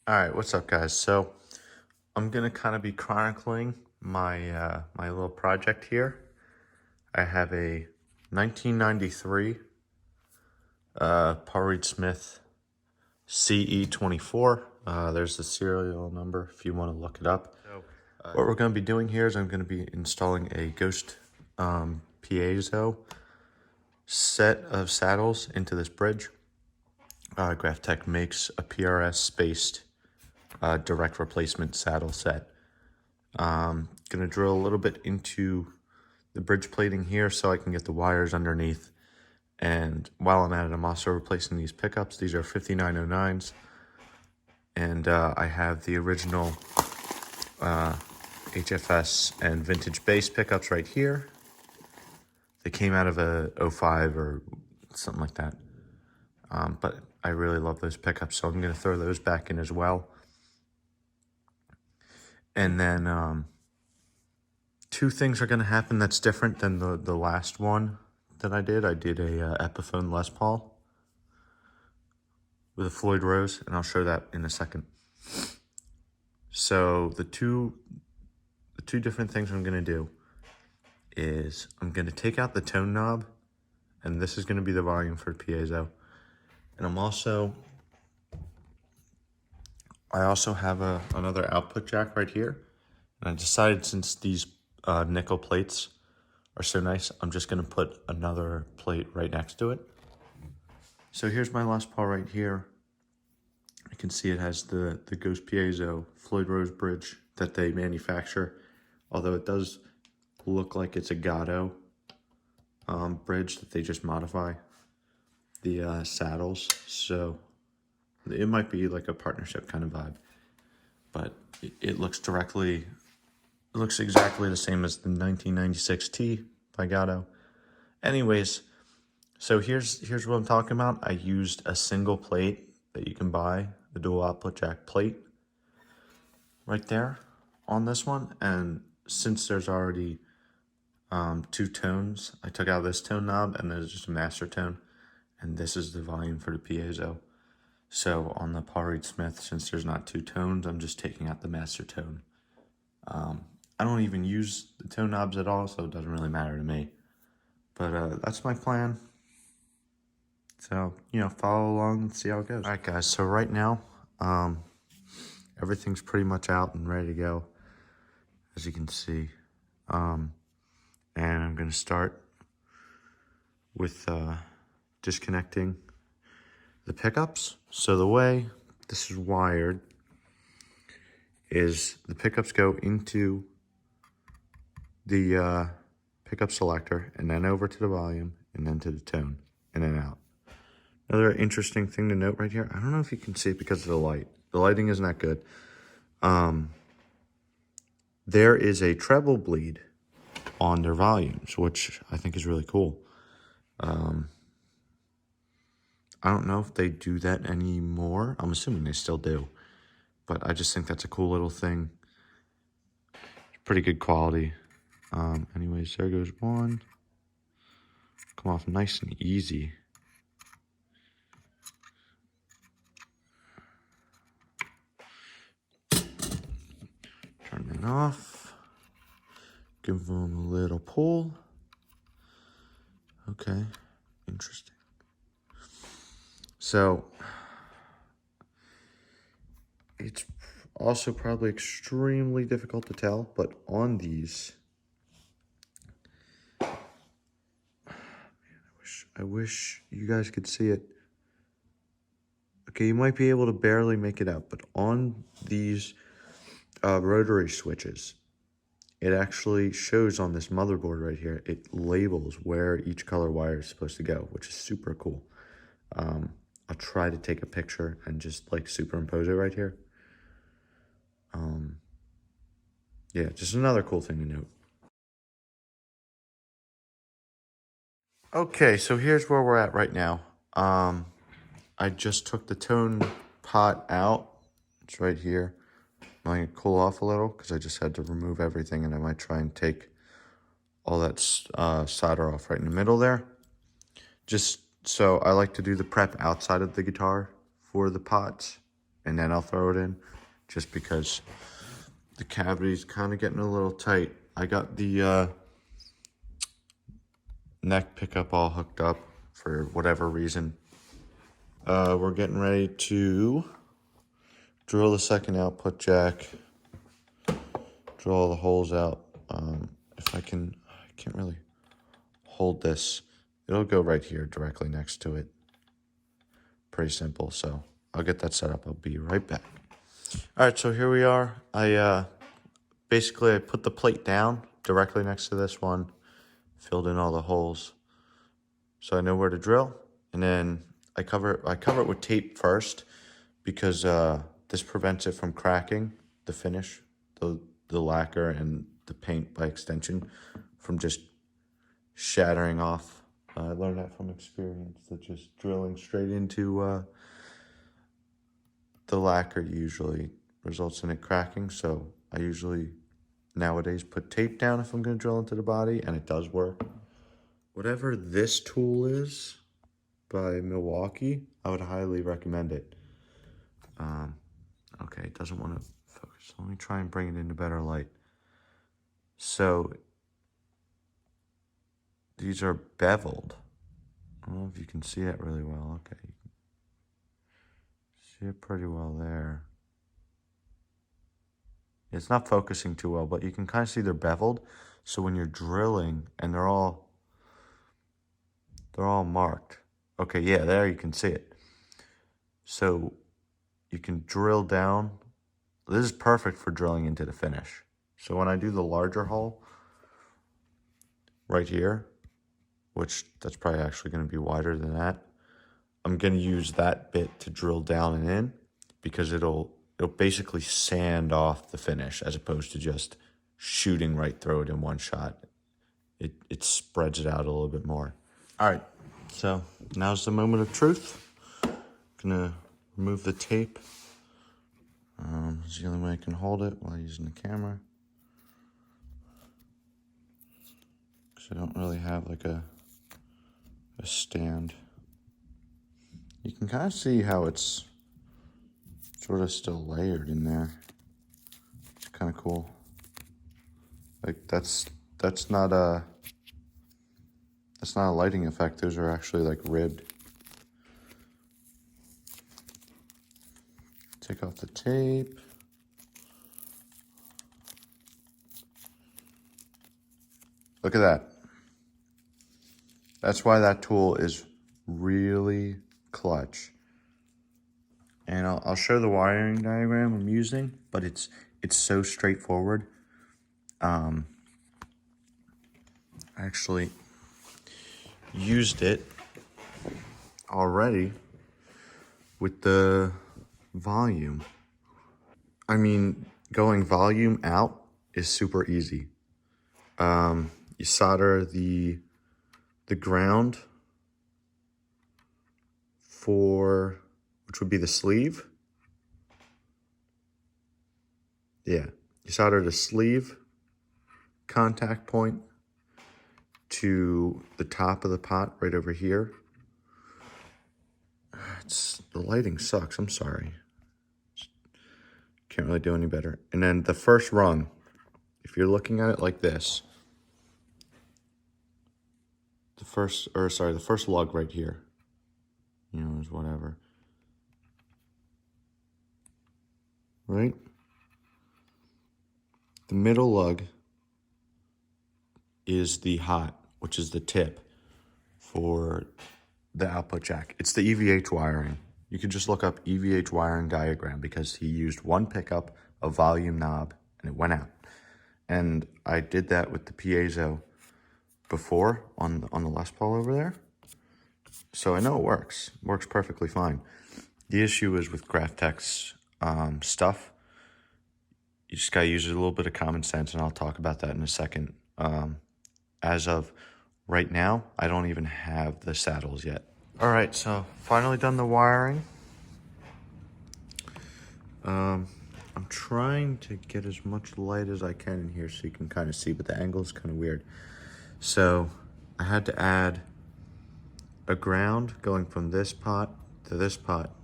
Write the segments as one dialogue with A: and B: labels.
A: All right, what's up, guys? So I'm gonna kind of be chronicling my little project here. I have a 1993 Smith CE24. There's the serial number if you want to look it up. What we're gonna be doing here is I'm gonna be installing a Ghost Piezo set of saddles into this bridge. GraphTech makes a PRS spaced direct replacement saddle set. Gonna drill a little bit into the bridge plating here so I can get the wires underneath. And while I'm at it, I'm also replacing these pickups. These are 5909s. And I have the original HFS and vintage bass pickups right here. They came out of a 05 or something like that. But I really love those pickups, so I'm gonna throw those back in as well. And then two things are gonna happen that's different than the last one that I did. I did a Epiphone Les Paul with a Floyd Rose, and I'll show that in a second. So the two different things I'm gonna do is I'm gonna take out the tone knob, and this is gonna be the volume for piezo. And I also have another output jack right here. And I decided, since these nickel plates are so nice, I'm just gonna put another plate right next to it. So here's my Les Paul right here. You can see it has the Ghost Piezo Floyd Rose bridge that they manufacture, although it does look like it's a Gatto bridge that they just modify the saddles. So it might be like a partnership kind of vibe, but it looks exactly the same as the 1996 T by Gatto. Anyways, so here's what I'm talking about. I used a single plate that you can buy, the dual output jack plate, right there on this one. And since there's already two tones, I took out this tone knob, and there's just a master tone, and this is the volume for the piezo. So on the Paul Reed Smith, since there's not two tones, I'm just taking out the master tone. I don't even use the tone knobs at all, so it doesn't really matter to me. But that's my plan. So, follow along and see how it goes. All right, guys, so right now, everything's pretty much out and ready to go, as you can see. And I'm going to start with disconnecting the pickups. So the way this is wired is the pickups go into the pickup selector, and then over to the volume, and then to the tone, and then out. Another interesting thing to note right here, I don't know if you can see it because of the light. The lighting isn't that good. There is a treble bleed on their volumes, which I think is really cool. I don't know if they do that anymore. I'm assuming they still do, but I just think that's a cool little thing. Pretty good quality. Anyways, there goes one. Come off nice and easy. Turn it off. Give them a little pull. Okay, interesting. So it's also probably extremely difficult to tell, but on these, I wish you guys could see it. Okay, you might be able to barely make it out, but on these rotary switches, it actually shows on this motherboard right here, it labels where each color wire is supposed to go, which is super cool. I'll try to take a picture and just like superimpose it right here. Yeah, just another cool thing to note. Okay, so here's where we're at right now. I just took the tone pot out. It's right here. I'm letting it cool off a little because I just had to remove everything, and I might try and take all that solder off right in the middle there. Just so I like to do the prep outside of the guitar for the pots. and then I'll throw it in, just because the cavity's kind of getting a little tight. I got the neck pickup all hooked up for whatever reason. We're getting ready to drill the second output jack, drill all the holes out. If I can't really hold this. It'll go right here directly next to it. Pretty simple, so I'll get that set up. I'll be right back. All right, so here we are. Basically I put the plate down directly next to this one, filled in all the holes, so I know where to drill, and then I cover it with tape first, because this prevents it from cracking, the finish, the lacquer and the paint by extension, from just shattering off. I learned that from experience, that just drilling straight into the lacquer usually results in it cracking. So I usually nowadays put tape down if I'm going to drill into the body, and it does work. Whatever this tool is by Milwaukee, I would highly recommend it. Okay, it doesn't want to focus. Let me try and bring it into better light. So these are beveled. I don't know if you can see it really well. Okay, you can see it pretty well there. It's not focusing too well, but you can kind of see they're beveled. So when you're drilling, and they're all marked. Okay, yeah, there you can see it. So you can drill down. This is perfect for drilling into the finish. So when I do the larger hole right here, which that's probably actually going to be wider than that, I'm going to use that bit to drill down and in, because it'll basically sand off the finish, as opposed to just shooting right through it in one shot. It spreads it out a little bit more. All right, so now's the moment of truth. Gonna remove the tape. It's the only way I can hold it while using the camera, because I don't really have like a stand. You can kind of see how it's sort of still layered in there. It's kind of cool. Like that's not a lighting effect. Those are actually like ribbed. Take off the tape. Look at that. That's why that tool is really clutch. And I'll show the wiring diagram I'm using, but it's so straightforward. I actually used it already with the volume. I mean, going volume out is super easy. You solder the ground for, which would be the sleeve. Yeah, you solder the sleeve contact point to the top of the pot right over here. The lighting sucks, I'm sorry. Can't really do any better. And then the first rung, if you're looking at it like this, the first lug right here, is whatever. Right? The middle lug is the hot, which is the tip for the output jack. It's the EVH wiring. You could just look up EVH wiring diagram, because he used one pickup, a volume knob, and it went out. And I did that with the Piezo before on the Les Paul over there. So I know it works. It works perfectly fine. The issue is with Graphtec's stuff. You just gotta use a little bit of common sense, and I'll talk about that in a second. As of right now, I don't even have the saddles yet. All right, so finally done the wiring. I'm trying to get as much light as I can in here so you can kind of see, but the angle is kind of weird. So I had to add a ground going from this pot to this pot.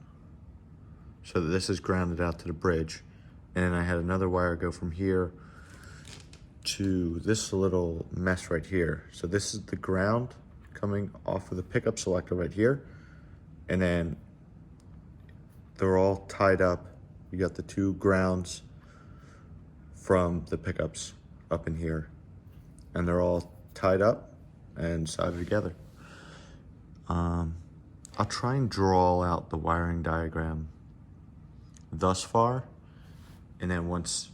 A: so that this is grounded out to the bridge. And then I had another wire go from here to this little mess right here. So this is the ground coming off of the pickup selector right here. And then they're all tied up. You got the two grounds from the pickups up in here. And they're all tied up and soldered together. I'll try and draw out the wiring diagram thus far. And then once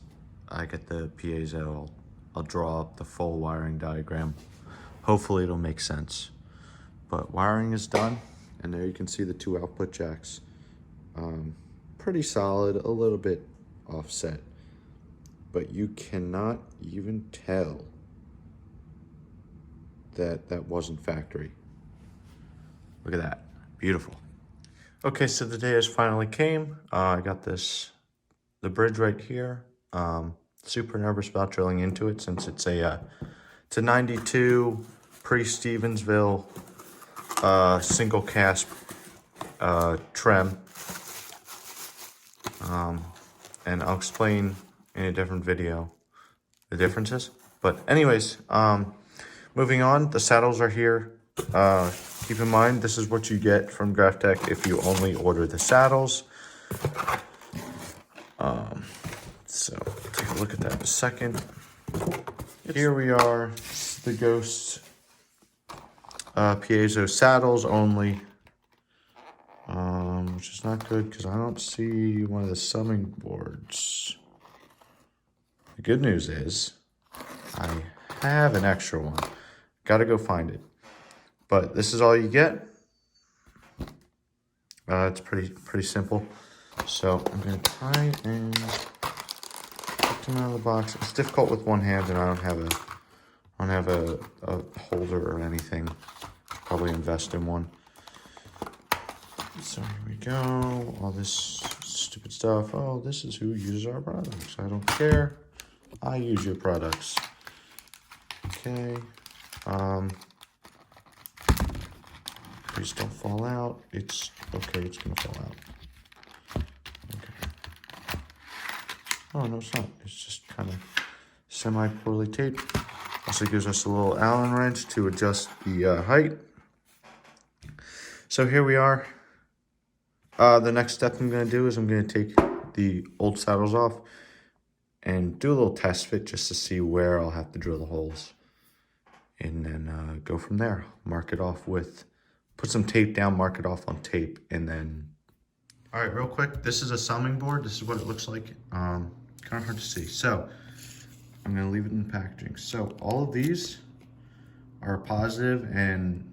A: I get the piezo, I'll draw up the full wiring diagram. Hopefully it'll make sense. But wiring is done, and there you can see the two output jacks. Pretty solid, a little bit offset, but you cannot even tell that that wasn't factory. Look at that, beautiful. Okay, so the day has finally came. I got the bridge right here. Super nervous about drilling into it since it's a 92 pre-Stevensville single cast trem. And I'll explain in a different video the differences. But anyways, moving on, the saddles are here. Keep in mind, this is what you get from GraphTech if you only order the saddles. So take a look at that in a second. Here we are, the Ghost Piezo saddles only, which is not good because I don't see one of the summing boards. The good news is I have an extra one. Got to go find it. But this is all you get. It's pretty simple. So I'm gonna try and get them out of the box. It's difficult with one hand, and I don't have a holder or anything. Probably invest in one. So here we go. All this stupid stuff. Oh, this is who uses our products. I don't care. I use your products. Okay. Please don't fall out. It's okay. It's gonna fall out. Okay. Oh no, it's not. It's just kind of semi-poorly taped. Also gives us a little Allen wrench to adjust the height. So here we are. The next step I'm going to do is I'm going to take the old saddles off and do a little test fit just to see where I'll have to drill the holes. And then go from there. Mark it off with, put some tape down, mark it off on tape, and then... All right, real quick, this is a summing board. This is what it looks like. Kind of hard to see. So I'm going to leave it in the packaging. So all of these are positive and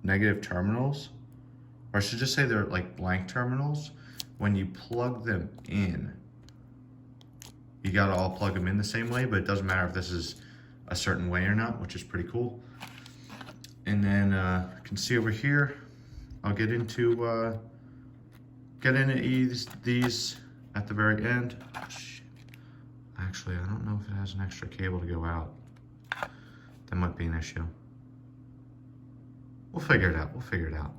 A: negative terminals, or I should just say they're like blank terminals. When you plug them in, you gotta all plug them in the same way, but it doesn't matter if this is a certain way or not, which is pretty cool. And then you can see over here, I'll get into these at the very end. Oh, shit. Actually, I don't know if it has an extra cable to go out. That might be an issue. We'll figure it out. We'll figure it out.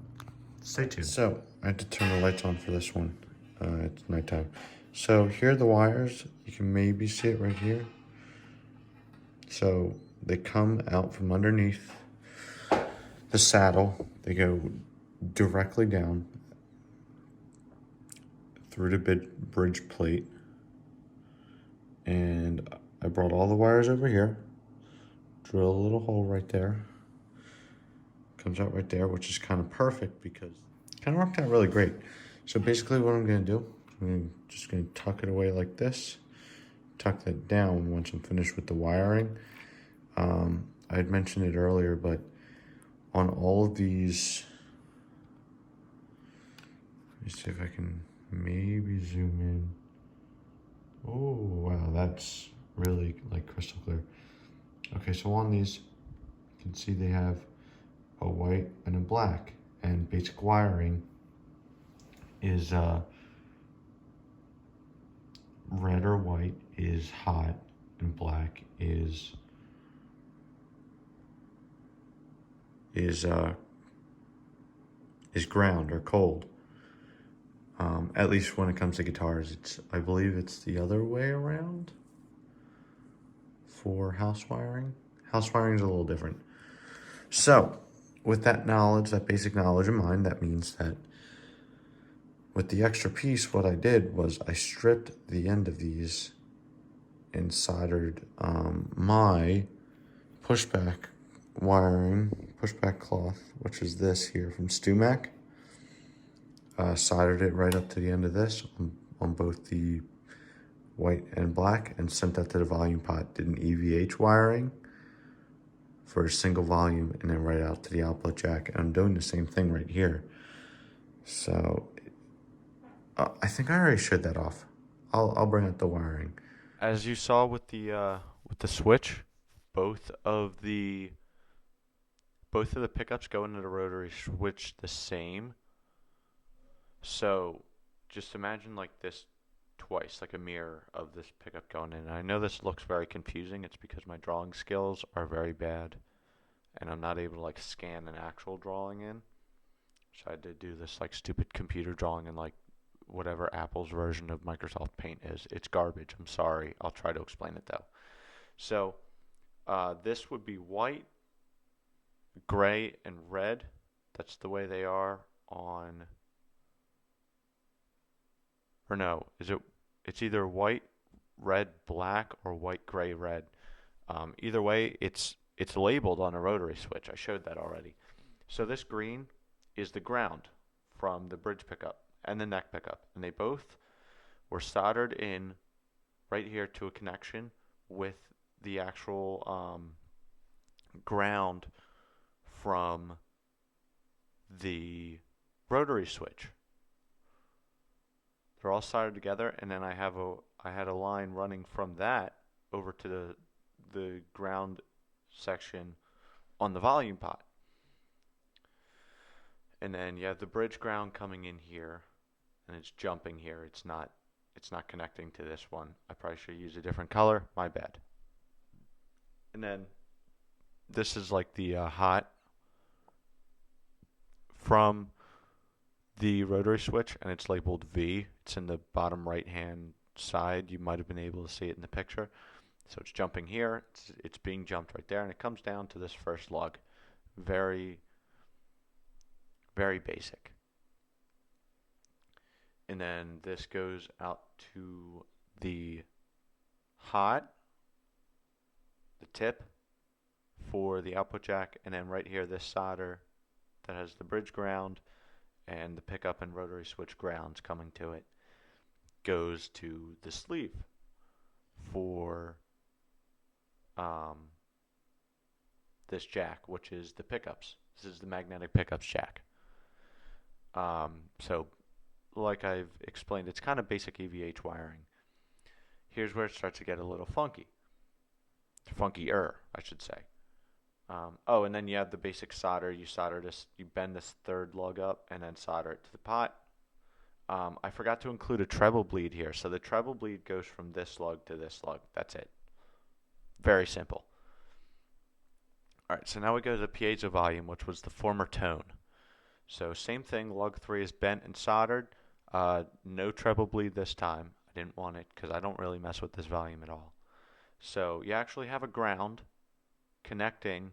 A: Stay tuned. So I had to turn the lights on for this one. It's nighttime. So here are the wires. You can maybe see it right here. So they come out from underneath the saddle. They go directly down through the bridge plate. And I brought all the wires over here. Drill a little hole right there. Comes out right there, which is kind of perfect because it kind of worked out really great. So basically what I'm going to do, I'm just going to tuck it away like this. Tuck that down once I'm finished with the wiring. I had mentioned it earlier, but on all of these, let me see if I can maybe zoom in. Oh, wow, that's really like crystal clear. Okay, so on these, you can see they have a white and a black, and basic wiring is red or white is hot and black is ground or cold. At least when it comes to guitars, I believe it's the other way around for house wiring. House wiring is a little different. So, with that knowledge, that basic knowledge in mind, that means that with the extra piece, what I did was I stripped the end of these and soldered my pushback wiring, pushback cloth, which is this here from StuMac. Soldered it right up to the end of this on both the white and black and sent that to the volume pot. Did an EVH wiring for a single volume and then right out to the output jack. And I'm doing the same thing right here. So I think I already showed that off. I'll bring up the wiring.
B: As you saw with the switch, both of the both of the pickups go into the rotary switch the same. So just imagine like this twice, like a mirror of this pickup going in. And I know this looks very confusing. It's because my drawing skills are very bad and I'm not able to like scan an actual drawing in. So I had to do this like stupid computer drawing in like whatever Apple's version of Microsoft Paint is. It's garbage. I'm sorry. I'll try to explain it though. So this would be white, gray, and red. That's the way they are on. Or no, is it? It's either white, red, black, or white, gray, red. Either way, it's labeled on a rotary switch. I showed that already. So this green is the ground from the bridge pickup and the neck pickup, and they both were soldered in right here to a connection with the actual ground from the rotary switch. They're all soldered together, and then I had a line running from that over to the ground section on the volume pot. And then you have the bridge ground coming in here, and it's jumping here. It's not connecting to this one. I probably should use a different color. My bad. And then this is like the hot from the rotary switch, and it's labeled V. It's in the bottom right hand side. You might have been able to see it in the picture. So it's jumping here. It's being jumped right there, and it comes down to this first lug. Very, very basic. And then this goes out to the hot, the tip for the output jack, and then right here this solder that has the bridge ground and the pickup and rotary switch grounds coming to it goes to the sleeve for this jack, which is the pickups. This is the magnetic pickups jack. So like I've explained, it's kind of basic EVH wiring. Here's where it starts to get a little funky. Funkier, I should say. Oh, and then you have the basic solder. You solder this, you bend this third lug up and then solder it to the pot. I forgot to include a treble bleed here. So the treble bleed goes from this lug to this lug. That's it. Very simple. All right, so now we go to the piezo volume, which was the former tone. So same thing, lug 3 is bent and soldered. No treble bleed this time. I didn't want it because I don't really mess with this volume at all. So you actually have a ground connecting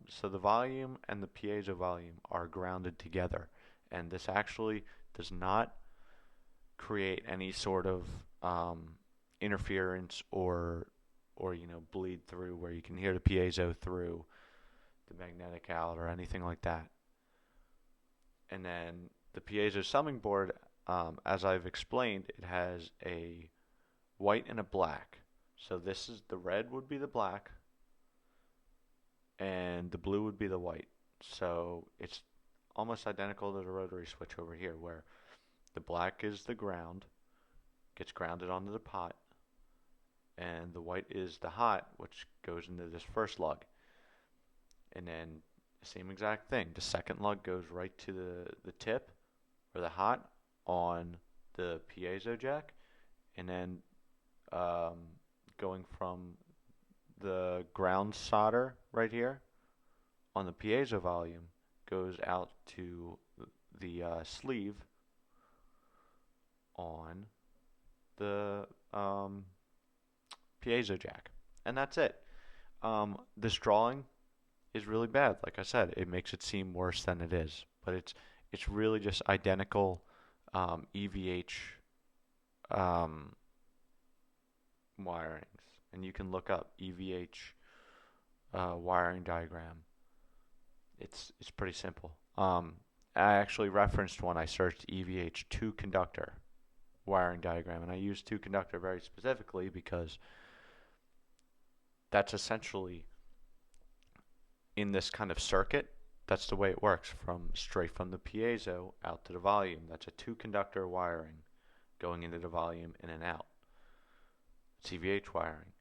B: so the volume and the piezo volume are grounded together. And this actually does not create any sort of interference or bleed through where you can hear the piezo through the magnetic out or anything like that. And then the piezo summing board, as I've explained, it has a white and a black. So this is the red would be the black and the blue would be the white. So it's almost identical to the rotary switch over here where the black is the ground, gets grounded onto the pot, and the white is the hot, which goes into this first lug. And then same exact thing. The second lug goes right to the tip or the hot on the piezo jack, and then going from the ground solder right here on the piezo volume goes out to the sleeve the piezo jack, and that's it. This drawing is really bad. Like I said, it makes it seem worse than it is, but it's really just identical EVH wirings, and you can look up EVH wiring diagram. It's pretty simple. I actually referenced when I searched EVH two conductor wiring diagram, and I used two conductor very specifically because that's essentially in this kind of circuit. That's the way it works from straight from the piezo out to the volume. That's a two conductor wiring going into the volume in and out. It's EVH wiring.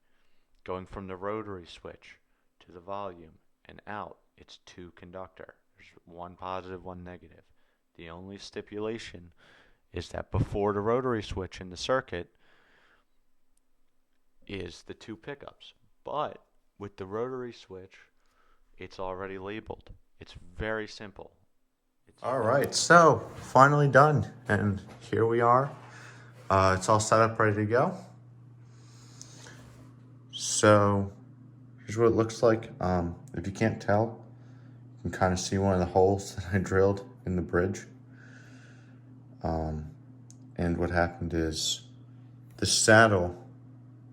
B: Going from the rotary switch to the volume and out, it's two conductor. There's one positive, one negative. The only stipulation is that before the rotary switch in the circuit is the two pickups. But with the rotary switch, it's already labeled. It's very simple.
A: All right, so finally done, and here we are. It's all set up, ready to go. So here's what it looks like. If you can't tell, you can kind of see one of the holes that I drilled in the bridge. And what happened is the saddle,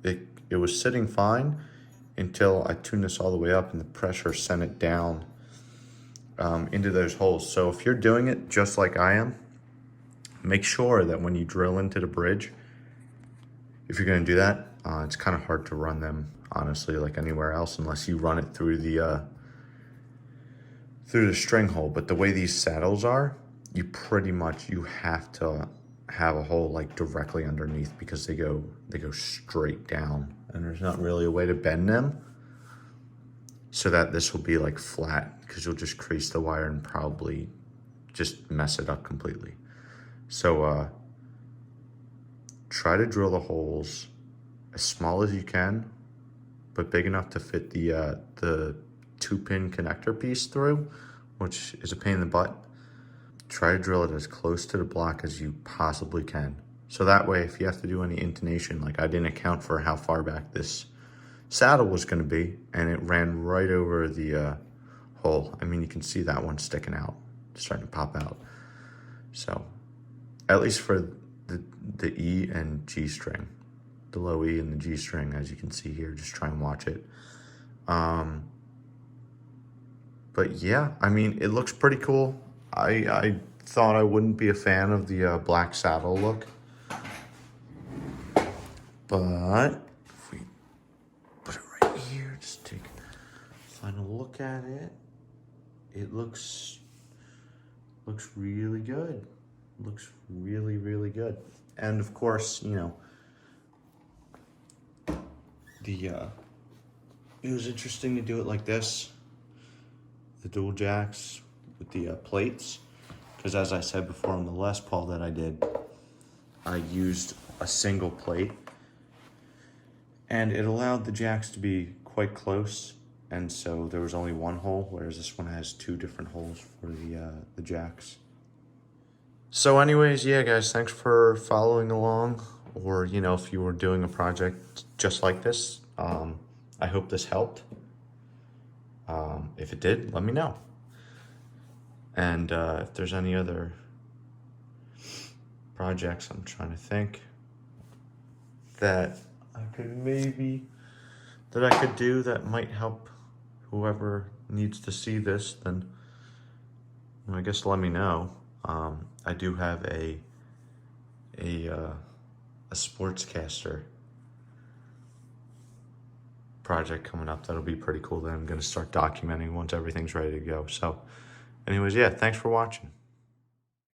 A: it was sitting fine until I tuned this all the way up and the pressure sent it down into those holes. So if you're doing it just like I am, make sure that when you drill into the bridge, if you're going to do that, it's kind of hard to run them, honestly, like anywhere else, unless you run it through the string hole. But the way these saddles are, you have to have a hole like directly underneath, because they go straight down, and there's not really a way to bend them so that this will be like flat, because you'll just crease the wire and probably just mess it up completely. So try to drill the holes as small as you can, but big enough to fit the 2-pin connector piece through, which is a pain in the butt. Try to drill it as close to the block as you possibly can. So that way, if you have to do any intonation, like I didn't account for how far back this saddle was going to be, and it ran right over the hole. I mean, you can see that one sticking out, starting to pop out. So at least for the E and G string, the low E and the G string, as you can see here, just try and watch it. But yeah, I mean, it looks pretty cool. I thought I wouldn't be a fan of the black saddle look, but if we put it right here, just take a final look at it, it looks really good. Looks really, really good. And of course, you know, it was interesting to do it like this, the dual jacks with the plates, because as I said before on the Les Paul that I did, I used a single plate, and it allowed the jacks to be quite close, and so there was only one hole, whereas this one has two different holes for the jacks. So anyways, yeah guys, thanks for following along, or you know, if you were doing a project just like this, I hope this helped. If it did, let me know. And if there's any other projects, I'm trying to think, that I could do that might help whoever needs to see this, then I guess let me know. I do have a sportscaster project coming up that'll be pretty cool that I'm going to start documenting once everything's ready to go. So anyways, yeah, thanks for watching.